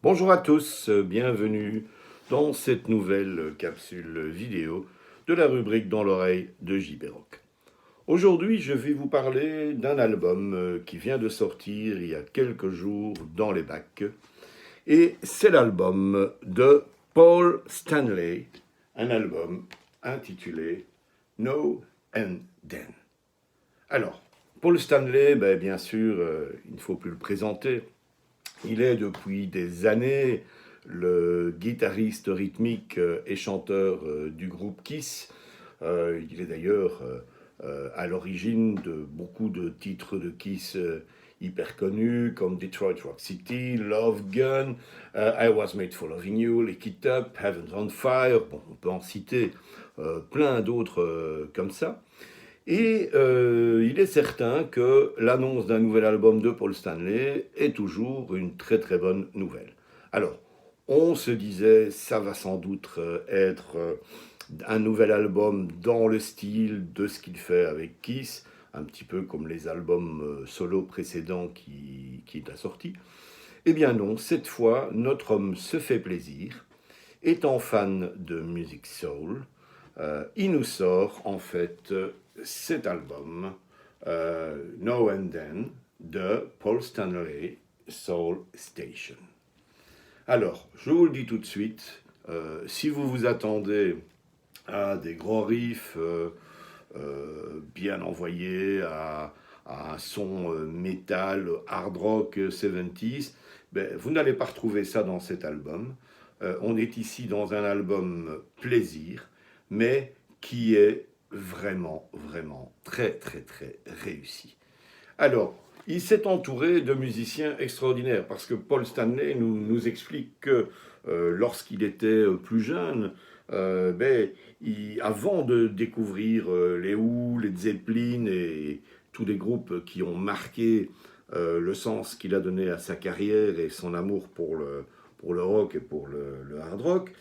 Bonjour à tous, bienvenue dans cette nouvelle capsule vidéo de la rubrique Dans l'oreille de JB Rock. Aujourd'hui, je vais vous parler d'un album qui vient de sortir il y a quelques jours dans les bacs. Et c'est l'album de Paul Stanley, un album intitulé Now and Then. Alors, Paul Stanley, bien sûr, il ne faut plus le présenter. Il est depuis des années le guitariste rythmique et chanteur du groupe Kiss. Il est d'ailleurs à l'origine de beaucoup de titres de Kiss hyper connus comme Detroit Rock City, Love Gun, I Was Made for Loving You, Lick It Up, Heaven's on Fire. Bon, on peut en citer plein d'autres comme ça. Et il est certain que l'annonce d'un nouvel album de Paul Stanley est toujours une très très bonne nouvelle. Alors, on se disait, ça va sans doute être un nouvel album dans le style de ce qu'il fait avec Kiss, un petit peu comme les albums solo précédents qu'il a sortis. Eh bien non, cette fois, notre homme se fait plaisir. Étant fan de musique soul, il nous sort en fait cet album Now and Then de Paul Stanley Soul Station. Alors, je vous le dis tout de suite, si vous vous attendez à des gros riffs bien envoyés, à un son métal, hard rock 70s, vous n'allez pas retrouver ça dans cet album. On est ici dans un album plaisir, mais qui est vraiment très très très réussi. Alors, il s'est entouré de musiciens extraordinaires, parce que Paul Stanley nous explique que lorsqu'il était plus jeune, avant de découvrir les Who, les Zeppelin et tous les groupes qui ont marqué le sens qu'il a donné à sa carrière et son amour pour le rock et pour le hard rock,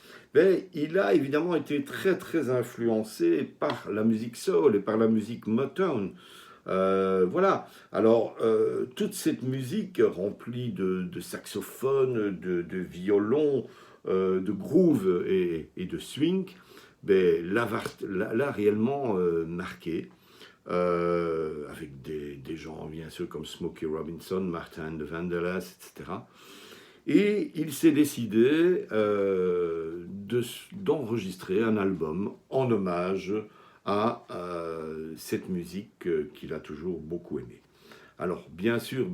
il a évidemment été très très influencé par la musique soul et par la musique Motown. Voilà, alors toute cette musique remplie de saxophones, de violons, de groove et de swing, l'a réellement marqué, avec des gens bien sûr comme Smokey Robinson, Martin de Vandellas, etc. Et il s'est décidé d'enregistrer un album en hommage à cette musique qu'il a toujours beaucoup aimée. Alors, bien sûr,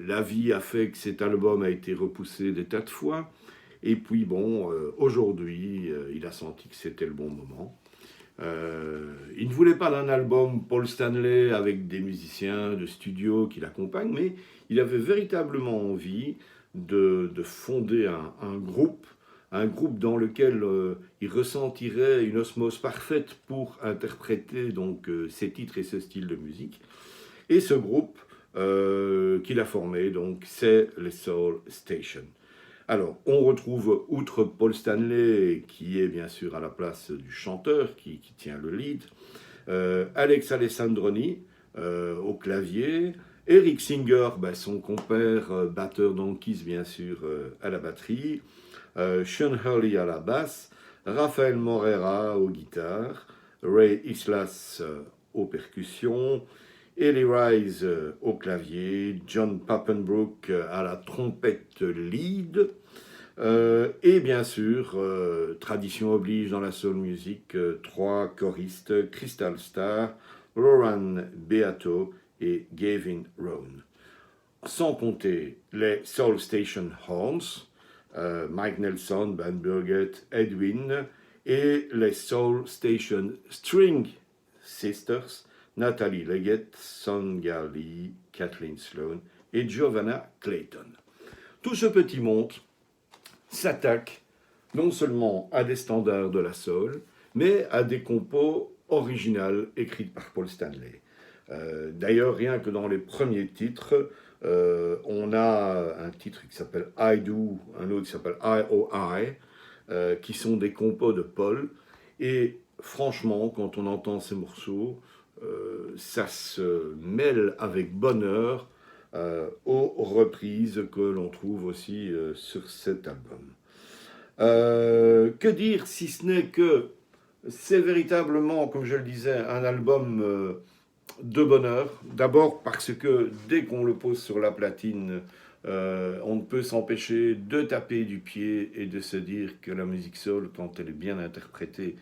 la vie a fait que cet album a été repoussé des tas de fois. Et puis, aujourd'hui, il a senti que c'était le bon moment. Il ne voulait pas d'un album Paul Stanley avec des musiciens de studio qui l'accompagnent, mais il avait véritablement envie de fonder un groupe dans lequel il ressentirait une osmose parfaite pour interpréter donc ces titres et ce style de musique. Et ce groupe qu'il a formé, donc, c'est les Soul Station. Alors, on retrouve, outre Paul Stanley, qui est bien sûr à la place du chanteur, qui tient le lead, Alex Alessandroni au clavier, Eric Singer, son compère, batteur dans Kiss, bien sûr, à la batterie, Sean Hurley à la basse, Rafael Morera aux guitares, Ray Islas aux percussions, Eli Rise au clavier, John Pappenbrook à la trompette lead, et bien sûr, tradition oblige dans la soul music, 3 choristes, Crystal Starr, Roran Beato et Gavin Rohn. Sans compter les Soul Station Horns, Mike Nelson, Ben Burgett, Edwin, et les Soul Station String Sisters, Natalie Leggett, Sonja Lee, Kathleen Sloan et Giovanna Clayton. Tout ce petit monde s'attaque non seulement à des standards de la soul, mais à des compos originales écrites par Paul Stanley. D'ailleurs, rien que dans les premiers titres, on a un titre qui s'appelle I Do, un autre qui s'appelle I.O.I., qui sont des compos de Paul. Et franchement, quand on entend ces morceaux, ça se mêle avec bonheur aux reprises que l'on trouve aussi sur cet album. Que dire si ce n'est que c'est véritablement, comme je le disais, un album de bonheur. D'abord parce que dès qu'on le pose sur la platine, on ne peut s'empêcher de taper du pied et de se dire que la musique soul, quand elle est bien interprétée,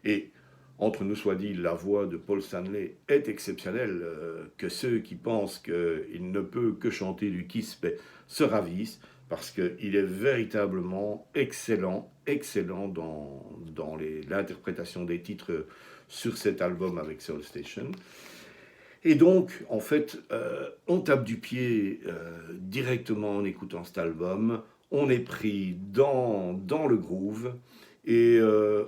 et entre nous soit dit, la voix de Paul Stanley est exceptionnelle, que ceux qui pensent qu'il ne peut que chanter du Kiss se ravissent, parce qu'il est véritablement excellent, excellent dans l'interprétation des titres sur cet album avec Soul Station. Et donc, en fait, on tape du pied directement en écoutant cet album, on est pris dans le groove, et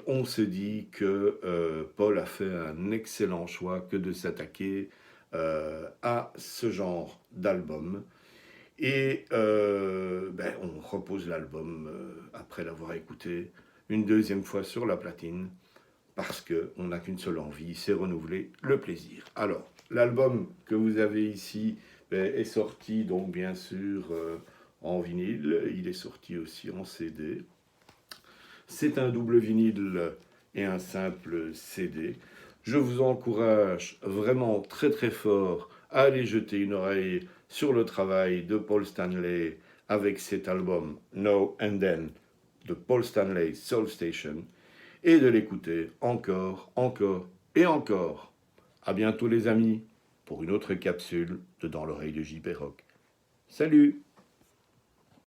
on se dit que Paul a fait un excellent choix que de s'attaquer à ce genre d'album. Et on repose l'album après l'avoir écouté une deuxième fois sur la platine, parce qu'on n'a qu'une seule envie, c'est renouveler le plaisir. Alors, l'album que vous avez ici est sorti, donc bien sûr, en vinyle. Il est sorti aussi en CD. C'est un double vinyle et un simple CD. Je vous encourage vraiment très très fort à aller jeter une oreille sur le travail de Paul Stanley avec cet album Now and Then de Paul Stanley Soul Station, et de l'écouter encore, encore et encore. À bientôt les amis, pour une autre capsule de Dans l'oreille de JP Rock. Salut!